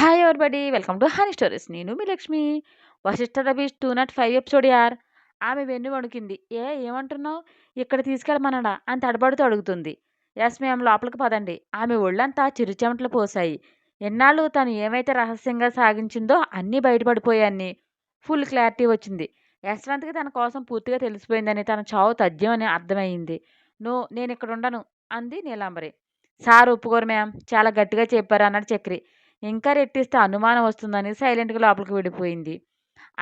Hi everybody welcome to honey stories. నేను మీ Lakshmi. Vashishta the beach 205 episode యార్. ఆమె వెన్ను వణుకింది. ఏమంటున్నావు? ఇక్కడ తీసుకెళ్ళమనడా అని తడబడుతూ అడుగుతుంది. ఎస్ మేము లోపలికి పదండి. ఆమె ఒళ్ళంతా చిరుచెమటలు పోసాయి. ఎన్నాళ్ళు తను ఏమైతే రహస్యంగా సాగించిందో అన్నీ బయటపడిపోయాన్ని. ఫుల్ క్లారిటీ వచ్చింది. యశ్వంత్కి తన కోసం పూర్తిగా తెలిసిపోయిందని, తన చావు తథ్యం అని అర్థమైంది. నేను ఇక్కడ ఉండను అంది నీలాంబరి. సార్ ఒప్పుకోరు మ్యామ్, చాలా గట్టిగా చెప్పారు అన్నాడు చక్రి. ఇంకా రెట్టిస్తే అనుమానం వస్తుందని సైలెంట్గా లోపలికి వెళ్ళిపోయింది.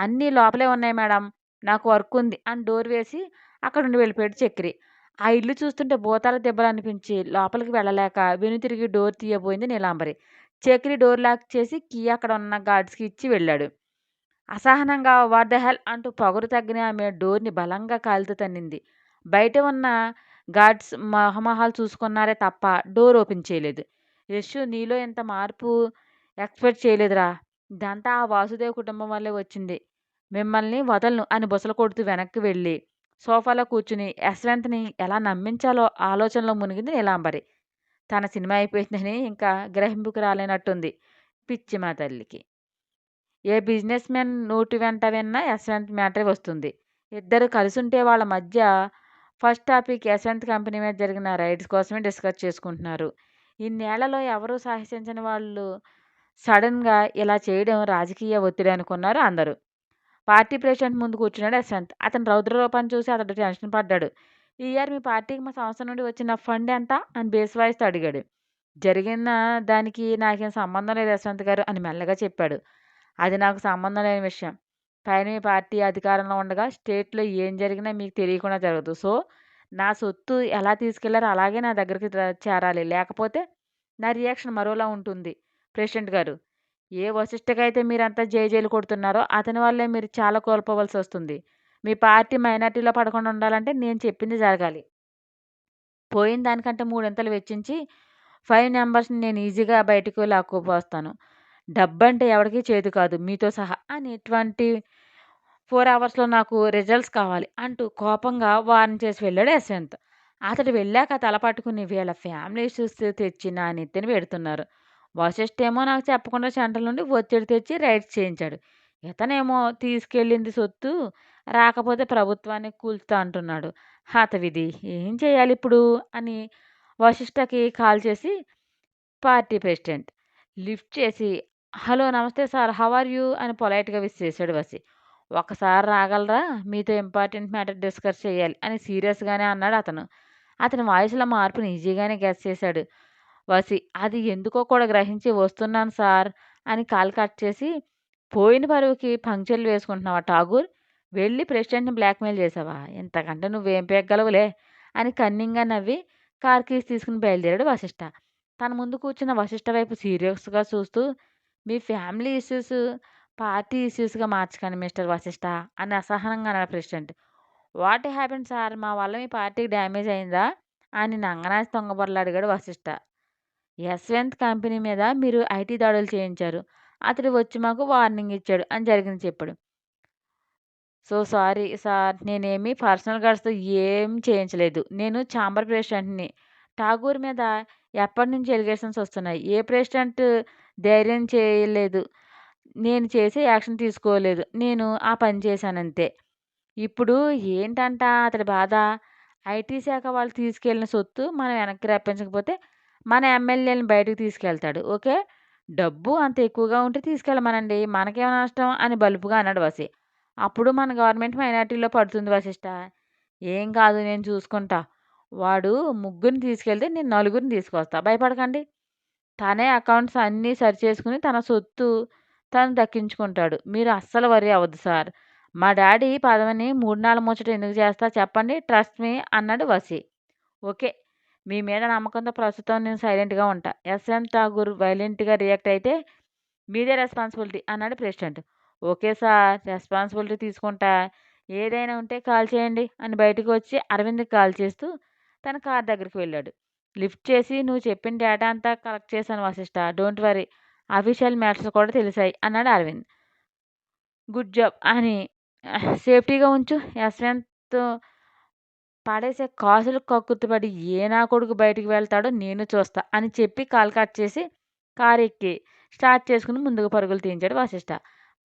అన్నీ లోపలే ఉన్నాయి మేడం, నాకు వర్క్ ఉంది అని డోర్ వేసి అక్కడ నుండి వెళ్ళిపోయాడు చక్రి. ఆ ఇల్లు చూస్తుంటే భూతాల దెబ్బలు అనిపించి లోపలికి వెళ్ళలేక వెనుతిరిగి డోర్ తీయబోయింది నీలాంబరి. చక్రి డోర్ లాక్ చేసి కీ అక్కడ ఉన్న గార్డ్స్కి ఇచ్చి వెళ్ళాడు. అసహనంగా వాట్ ద హెల్ అంటూ పొగరు తగ్గిన ఆమె డోర్ని బలంగా కాలితో తన్నింది. బయట ఉన్న గార్డ్స్ మొహమొహాలు చూసుకున్నారే తప్ప డోర్ ఓపెన్ చేయలేదు. యశు, నీలో ఎంత మార్పు ఎక్స్పెక్ట్ చేయలేదురా. ఇదంతా ఆ వాసుదేవ్ కుటుంబం వల్లే వచ్చింది. మిమ్మల్ని వదలను అని బుసలు కొడుతూ వెనక్కి వెళ్ళి సోఫాలో కూర్చుని యశ్వంత్ని ఎలా నమ్మించాలో ఆలోచనలో మునిగింది నీలాంబరి. తన సినిమా అయిపోయిందని ఇంకా గ్రహింపుకు రాలేనట్టుంది పిచ్చి మా తల్లికి. ఏ బిజినెస్ మ్యాన్ నోటి వెంట విన్నా యశ్వంత్ మ్యాటరే వస్తుంది. ఇద్దరు కలిసుంటే వాళ్ళ మధ్య ఫస్ట్ టాపిక్ యశ్వంత్ కంపెనీ మీద జరిగిన రైడ్స్ కోసమే డిస్కస్ చేసుకుంటున్నారు. ఇన్నేళ్లలో ఎవరూ సాహసించని వాళ్ళు సడన్గా ఇలా చేయడం రాజకీయ ఒత్తిడి అనుకున్నారు అందరూ. పార్టీ ప్రెసిడెంట్ ముందు కూర్చున్నాడు యశ్వంత్. అతని రౌద్ర రూపాన్ని చూసి అతడు టెన్షన్ పడ్డాడు. ఈ ఇయర్ మీ పార్టీకి మా సంస్థ నుండి వచ్చిన ఫండ్ ఎంత అని బేస్ వాయిస్తో అడిగాడు. జరిగిన దానికి నాకేం సంబంధం లేదు యశ్వంత్ గారు అని మెల్లగా చెప్పాడు. అది నాకు సంబంధం లేని విషయం. పైన మీ పార్టీ అధికారంలో ఉండగా స్టేట్లో ఏం జరిగినా మీకు తెలియకుండా జరగదు. సో నా సొత్తు ఎలా తీసుకెళ్లారో అలాగే నా దగ్గరికి చేరాలి. లేకపోతే నా రియాక్షన్ మరోలా ఉంటుంది. ప్రెసిడెంట్ గారు, ఏ వశిష్ఠకైతే మీరంతా జైలు కొడుతున్నారో అతని వల్లే మీరు చాలా కోల్పోవలసి వస్తుంది. మీ పార్టీ మైనార్టీలో పడకుండా ఉండాలంటే నేను చెప్పింది జరగాలి. పోయిన దానికంటే మూడింతలు వెచ్చించి 5 మెంబర్స్ని నేను ఈజీగా బయటకు లాక్కుపోస్తాను. డబ్బంటే ఎవరికీ చేదు కాదు, మీతో సహా అని 24 అవర్స్లో నాకు రిజల్ట్స్ కావాలి అంటూ కోపంగా వార్న్ చేసి వెళ్ళాడు యశ్వంత్. అతడు వెళ్ళాక తల పట్టుకుని వీళ్ళ ఫ్యామిలీ ఇష్యూస్ తెచ్చి నా నెత్తిన పెడుతున్నారు. వశిష్ఠ ఏమో నాకు చెప్పకుండా సెంట్రల్ నుండి ఒత్తిడి తెచ్చి రైడ్స్ చేయించాడు. ఇతనేమో తీసుకెళ్ళింది సొత్తు రాకపోతే ప్రభుత్వాన్ని కూల్చుతా అంటున్నాడు. హతవిధి, ఏం చేయాలి ఇప్పుడు అని వశిష్ఠకి కాల్ చేసి పార్టీ ప్రెసిడెంట్ లిఫ్ట్ చేసి హలో నమస్తే సార్, హౌ ఆర్ యూ అని పొలైట్గా విష్ చేశాడు వసి. ఒకసారి రాగలరా, మీతో ఇంపార్టెంట్ మ్యాటర్ డిస్కస్ చేయాలి అని సీరియస్గానే అన్నాడు అతను. అతని వాయిస్లో మార్పుని ఈజీగానే గెస్ చేశాడు వసి. అది ఎందుకో కూడా గ్రహించి వస్తున్నాను సార్ అని కాల్ కట్ చేసి, పోయిన పరువుకి పంక్చర్లు వేసుకుంటున్నావా ఠాగూర్? వెళ్ళి ప్రెసిడెంట్ని బ్లాక్మెయిల్ చేసావా? ఇంతకంటే నువ్వేం పెగ్గలవులే అని కన్నింగా నవ్వి కార్ కీస్ తీసుకుని బయలుదేరాడు వశిష్ఠ. తన ముందు కూర్చున్న వశిష్ఠ వైపు సీరియస్గా చూస్తూ, మీ ఫ్యామిలీ ఇష్యూస్ పార్టీ ఇష్యూస్గా మార్చకండి మిస్టర్ వశిష్ఠ అని అసహనంగా అన్నాడు ప్రెసిడెంట్. వాట్ హ్యాపెన్ సార్, మా వల్ల మీ పార్టీకి డ్యామేజ్ అయిందా అని నంగనాచి తొంగబొరలు అడిగాడు వశిష్ఠ. యశ్వంత్ కంపెనీ మీద మీరు ఐటీ దాడులు చేయించారు, అతడు వచ్చి మాకు వార్నింగ్ ఇచ్చాడు అని జరిగింది చెప్పాడు. సో సారీ సార్, నేనేమి పర్సనల్ గార్డ్స్తో ఏం చేయించలేదు. నేను ఛాంబర్ ప్రెసిడెంట్ని. ఠాగూర్ మీద ఎప్పటి నుంచి ఎలిగేషన్స్ వస్తున్నాయి. ఏ ప్రెసిడెంట్ ధైర్యం చేయలేదు, నేను చేసే యాక్షన్ తీసుకోలేదు. నేను ఆ పని చేశానంతే. ఇప్పుడు ఏంటంట అతడి బాధ? ఐటీ శాఖ వాళ్ళు తీసుకెళ్ళిన సొత్తు మనం వెనక్కి రప్పించకపోతే మన ఎమ్మెల్యేలను బయటకు తీసుకెళ్తాడు. ఓకే, డబ్బు అంత ఎక్కువగా ఉంటే తీసుకెళ్ళమనండి, మనకేం నష్టం అని బలుపుగా అన్నాడు వసి. అప్పుడు మన గవర్నమెంట్ మైనార్టీలో పడుతుంది వశిష్ట. ఏం కాదు, నేను చూసుకుంటా. వాడు ముగ్గురిని తీసుకెళ్తే నేను నలుగురిని తీసుకొస్తా, భయపడకండి. తనే అకౌంట్స్ అన్నీ సరిచేసుకుని తన సొత్తు తను దక్కించుకుంటాడు. మీరు అస్సలు వరి అవ్వద్దు సార్. మా డాడీ పదవిని 3 నాళ్ళ ముచ్చట ఎందుకు చేస్తా చెప్పండి, ట్రస్ట్ మీ అన్నాడు వసి. ఓకే, మీ మీద నమ్మకంతో ప్రస్తుతం నేను సైలెంట్గా ఉంటా. ఎస్ఎం ఠాగూర్ వైలెంట్గా రియాక్ట్ అయితే మీదే రెస్పాన్సిబిలిటీ అన్నాడు ప్రెసిడెంట్. ఓకే సార్, రెస్పాన్సిబిలిటీ తీసుకుంటా. ఏదైనా ఉంటే కాల్ చేయండి అని బయటకు వచ్చి అరవింద్కి కాల్ చేస్తూ తన కార్ దగ్గరికి వెళ్ళాడు. లిఫ్ట్ చేసి, నువ్వు చెప్పిన డేటా అంతా కలెక్ట్ చేశాను Vashishta, don't worry, official matters కూడా తెలిసాయి అన్నాడు అరవింద్. గుడ్ జాబ్ అని సేఫ్టీగా ఉంచు. యశ్వంత్ పడేసే కాసులు కక్కుర్తిపడి ఏ నా కొడుకు బయటికి వెళ్తాడో నేను చూస్తా అని చెప్పి కాల్ కట్ చేసి కారు ఎక్కి స్టార్ట్ చేసుకుని ముందుకు పరుగులు తీయించాడు వశిష్ఠ.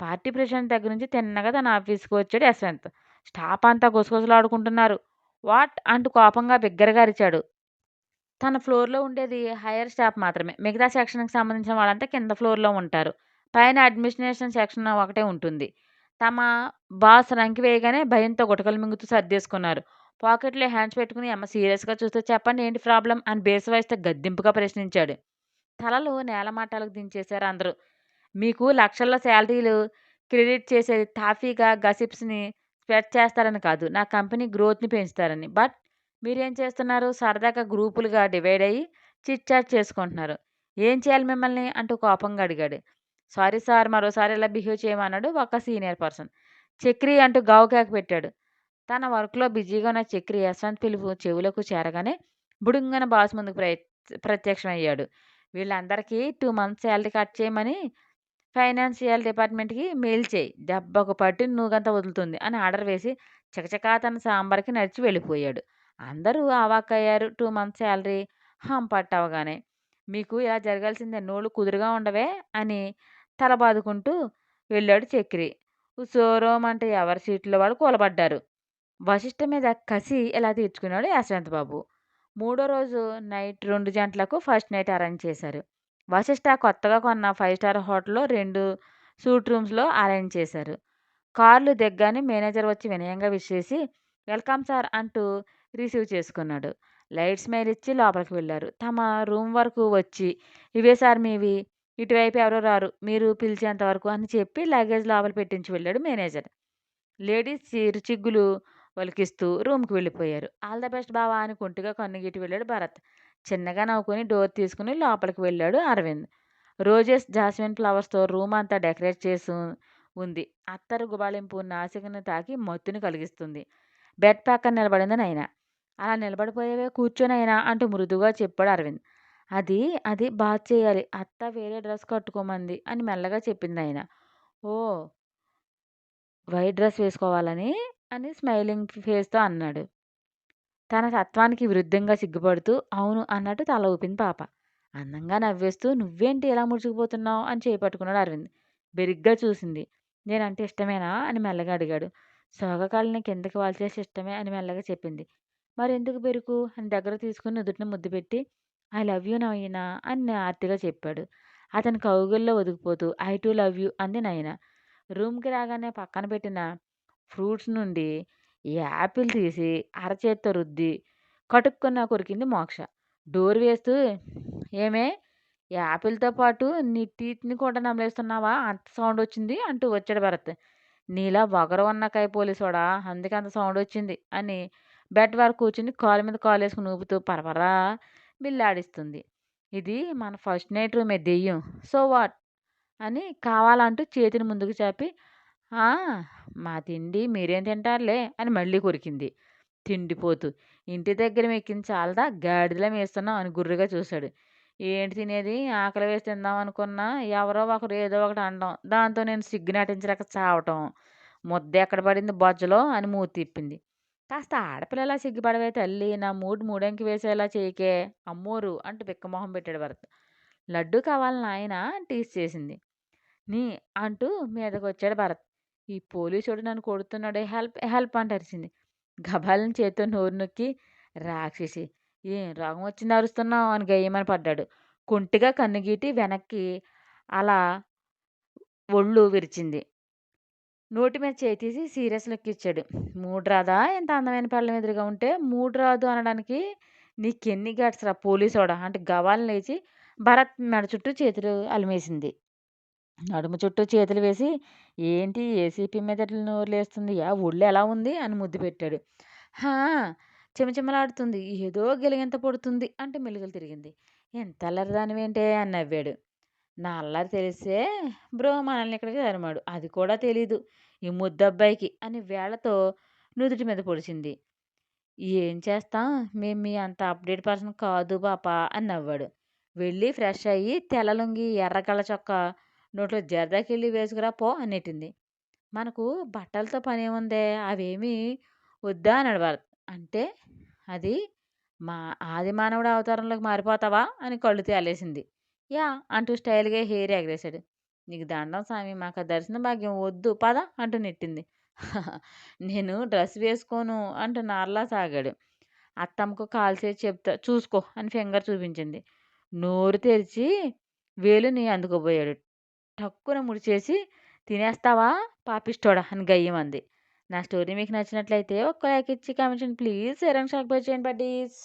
పార్టీ ప్రెసిడెంట్ దగ్గర నుంచి తిన్నగా తన ఆఫీస్‌కి వచ్చాడు యశ్వంత్. స్టాఫ్ అంతా గుసగుసలాడుకుంటున్నారు. వాట్ అంటూ కోపంగా బిగ్గరగా అరిచాడు. తన ఫ్లోర్‌లో ఉండేది హైయర్ స్టాఫ్ మాత్రమే. మిగతా సెక్షన్‌కి సంబంధించిన వాళ్ళంతా కింద ఫ్లోర్‌లో ఉంటారు. పైన అడ్మినిస్ట్రేషన్ సెక్షన్ ఒకటే ఉంటుంది. తమ బాస్ రంకి వేయగానే భయంతో గుటకలు మింగుతూ సర్దేసుకున్నారు. పాకెట్‌లో హ్యాండ్స్ పెట్టుకుని అమ్మ సీరియస్‌గా చూస్తూ చెప్పండి ఏంటి ప్రాబ్లమ్ అని బేస్ వాయిస్‌తో గద్దింపుగా ప్రశ్నించాడు. తలలు నేలమాటాలకు దించేశారు అందరూ. మీకు లక్షల్లో శాలరీలు క్రెడిట్ చేసేది తాఫీగా గసిప్స్‌ని స్ప్రెడ్ చేస్తారని కాదు. నా కంపెనీ గ్రోత్‌ని పెంచుతారని. బట్ మీరేం చేస్తున్నారు? సరదాగా గ్రూపులుగా డివైడ్ అయ్యి చిట్ చాట్ చేసుకుంటున్నారు. ఏం చేయాలి మిమ్మల్ని? అంటూ కోపంగా అడిగాడు. సారీ సార్ మరోసారి ఇలా బిహేవ్ చేయమన్నాడు ఒక సీనియర్ పర్సన్. చక్రి అంటూ గావుకేక పెట్టాడు. తన వర్క్‌లో బిజీగా ఉన్న చక్రి యశ్వంత్ పిలుపు చెవులకు చేరగానే బుడుంగన బాస్ ముందుకు ప్రత్యక్షమయ్యాడు. వీళ్ళందరికీ 2 మంత్స్ శాలరీ కట్ చేయమని ఫైనాన్షియల్ డిపార్ట్మెంట్‌కి మెయిల్ చెయ్యి. దెబ్బకు పట్టిన నూగంతా వదులుతుంది అని ఆర్డర్ వేసి చకచకా తన సాంబార్‌కి నడిచి వెళ్ళిపోయాడు. అందరూ అవాక్కయ్యారు. 2 మంత్స్ శాలరీ హంపట్ అవ్వగానే. మీకు ఇలా జరగాల్సిందే నోళ్ళు కుదురుగా ఉండవే అని తల బాదుకుంటూ వెళ్ళాడు చక్రి. ఉసోరోమంటే ఎవరి సీట్లో వాళ్ళు కూలబడ్డారు. వశిష్ఠ మీద కసి ఎలా తీర్చుకున్నాడు యశ్వంత్ బాబు. మూడో రోజు నైట్ 2 గంటలకు ఫస్ట్ నైట్ అరేంజ్ చేశారు. వశిష్ఠ కొత్తగా కొన్న 5 స్టార్ హోటల్‌లో 2 సూట్ రూమ్స్‌లో అరేంజ్ చేశారు. కార్లు దిగ్గానే మేనేజర్ వచ్చి వినయంగా విష్ చేసి వెల్కమ్ సార్ అంటూ రిసీవ్ చేసుకున్నాడు. లైట్ స్మైల్ ఇచ్చి లోపలికి వెళ్లారు. తమ రూమ్ వరకు వచ్చి ఇవే సార్ మీవి. ఇటువైపు ఎవరూ రారు. మీరు పిలిచేంత వరకు అని చెప్పి లగేజ్ లోపల పెట్టించి వెళ్ళాడు మేనేజర్. లేడీస్ చిరుచిగ్గులు ఒలికిస్తూ రూమ్‌కి వెళ్ళిపోయారు. ఆల్ ద బెస్ట్ బావ అని కుంటిగా కన్నుగీటి వెళ్ళాడు భరత్. చిన్నగా నవ్వుకొని డోర్ తీసుకుని లోపలికి వెళ్ళాడు అరవింద్. రోజెస్, జాస్మిన్ ఫ్లవర్స్‌తో రూమ్ అంతా డెకరేట్ చేసి ఉంది. అత్తరు గుబాళింపు నాసికను తాకి మత్తుని కలిగిస్తుంది. బెడ్ పక్కన నిలబడింది నైనా. అలా నిలబడిపోయావే కూర్చో నైనా అంటూ మృదువుగా చెప్పాడు అరవింద్. అది అది బాత్ చేయాలి. అత్త వేరే డ్రెస్ కట్టుకోమంది అని మెల్లగా చెప్పింది నైనా. ఓహ్! వైట్ డ్రెస్ వేసుకోవాలని అని స్మైలింగ్ ఫేస్‌తో అన్నాడు. తన తత్వానికి విరుద్ధంగా సిగ్గుపడుతూ అవును అన్నట్టు తల ఊపింది పాప. అందంగా నవ్వేస్తూ నువ్వేంటి ఇలా ముడుచుకుపోతున్నావు అని చేయి పట్టుకున్నాడు అరవింద్. బెరిగ్గా చూసింది. నేనంటే ఇష్టమేనా అని మెల్లగా అడిగాడు. సోగకాలిని కిందకి వాల్చేసి ఇష్టమే అని మెల్లగా చెప్పింది. మరెందుకు బెరుకు అని దగ్గర తీసుకుని నుదుటిన ముద్దు పెట్టి ఐ లవ్ యూ నయనా అని ఆర్తిగా చెప్పాడు. అతని కౌగిల్లో ఒదిగిపోతూ ఐ టు లవ్ యూ అంది నయన. రూమ్‌కి రాగానే పక్కన పెట్టిన ఫ్రూట్స్ నుండి యాపిల్ తీసి అరచేత్తో రుద్ది కటుక్కున కొరికింది మోక్ష. డోర్ వేస్తూ ఏమే యాపిల్‌తో పాటు నీ టీత్‌ని కూడా నమిలేస్తున్నావా? అంత సౌండొచ్చింది అంటూ వచ్చాడు భరత్. నీలా వగరు ఉన్న పోలీసోడా అందుకే అంత సౌండొచ్చింది అని బెడ్ వరకు కూర్చుని కాలు మీద కాలేసుకుని ఊపుతూ పరపరా బిల్లాడిస్తుంది. ఇది మన ఫస్ట్ నైట్ రూమే దెయ్యం. So what? అని కావాలంటూ చేతిని ముందుకు చాపి ఆ! మా తిండి మీరేం తింటారులే అని మళ్ళీ కొరికింది. తిండిపోతు. ఇంటి దగ్గర మెక్కింది చాలదా గాడిదలా మేస్తున్నావు అని గుర్రుగా చూశాడు. ఏంటి తినేది? ఆకలి వేసి తిందాం అనుకున్నా ఎవరో ఒకరు ఏదో ఒకటి అనడం. దాంతో నేను సిగ్గు నటించలేక చావటం. ముద్ద ఎక్కడ పడింది బొజ్జలో అని మూతి తిప్పింది. కాస్త ఆడపిల్లలా సిగ్గుపడవే తల్లి. నా మూడ్ మూడెంకి వేసేలా చేయకే. అమ్మోరు అంటూ బిక్కమొహం పెట్టాడు భరత్. లడ్డూ కావాలి నాయనా అని టీజ్ చేసింది. నీ అంటూ మీదకొచ్చాడు భరత్. ఈ పోలీసోడు నన్ను కొడుతున్నాడే హెల్ప్ హెల్ప్ అంటూ అరిచింది. గబాల్న చేత్తో నోరు నొక్కి రాక్షసి ఏం రోగం వచ్చింది అరుస్తున్నావు అని గయ్యమని పడ్డాడు. కుంటిగా కన్నుగీటి వెనక్కి అలా ఒళ్ళు విరిచింది. నోటి మీద చేయి తీసి సీరియస్ లుక్ ఇచ్చాడు. మూడు రాదా ఇంత అందమైన పెళ్ళాం ఎదురుగా ఉంటే? మూడు రాదు అనడానికి నీకెన్ని గట్స్ రా పోలీసోడా అంటే గవాలని లేచి భరత్ మెడ చుట్టూ చేతులు అలిమేసింది. నడుము చుట్టూ చేతులు వేసి ఏంటి ఏసీపీ మీద ఇట్లా నోరులేస్తుంది ఒళ్ళు ఎలా ఉంది అని ముద్దు పెట్టాడు. హా చిమచిమలాడుతుంది ఏదో గిలిగింత పడుతుంది అంటే మెలుగులు తిరిగింది. ఎంత అల్లరిదానివేంటే అని నవ్వాడు. నా అల్లరి తెలిసే బ్రో మనల్ని ఇక్కడికి తరిమాడు అది కూడా తెలీదు ఈ ముద్దబ్బాయికి అని వేళ్లతో నుదుటి మీద పొడిచింది. ఏం చేస్తాం మేము మీ అంత అప్డేట్ పర్సన్ కాదు పాపా అని నవ్వాడు. వెళ్ళి ఫ్రెష్ అయ్యి తెల్ల లుంగి ఎర్ర కళ్ళ చొక్కా నోట్లో జర్దాకిళ్ళి వేసుకురా పో అని నెట్టింది. మనకు బట్టలతో పనేముందే అవేమీ వద్దా అన్నాడు భరత్. అంటే అది మా ఆది మానవుడి అవతారంలోకి మారిపోతావా అని కళ్ళు తేలేసింది. యాహ్! అంటూ స్టైల్‌గా హెయిర్ ఎగరేశాడు. "నీకు దండం సామి మాకా దర్శన భాగ్యం వద్దు పద" అంటూ నెట్టింది. "నేను డ్రెస్ వేసుకోను" అంటూ నారలా సాగాడు. అత్తమ్మకు కాలు చేసి చెప్తా చూసుకో అని ఫింగర్ చూపించింది. నోరు తెరిచి వేలుని అందుకోబోయాడు. టక్కున ముడిచేసి "తినేస్తావా పాపిష్టోడా" అని గయ్యమంది. నా స్టోరీ మీకు నచ్చినట్లయితే ఒక్క లైక్ ఇచ్చి కామెంట్ చేయండి ప్లీజ్. షేర్ అండ్ సబ్స్క్రైబ్ చేయండి బడ్డీస్.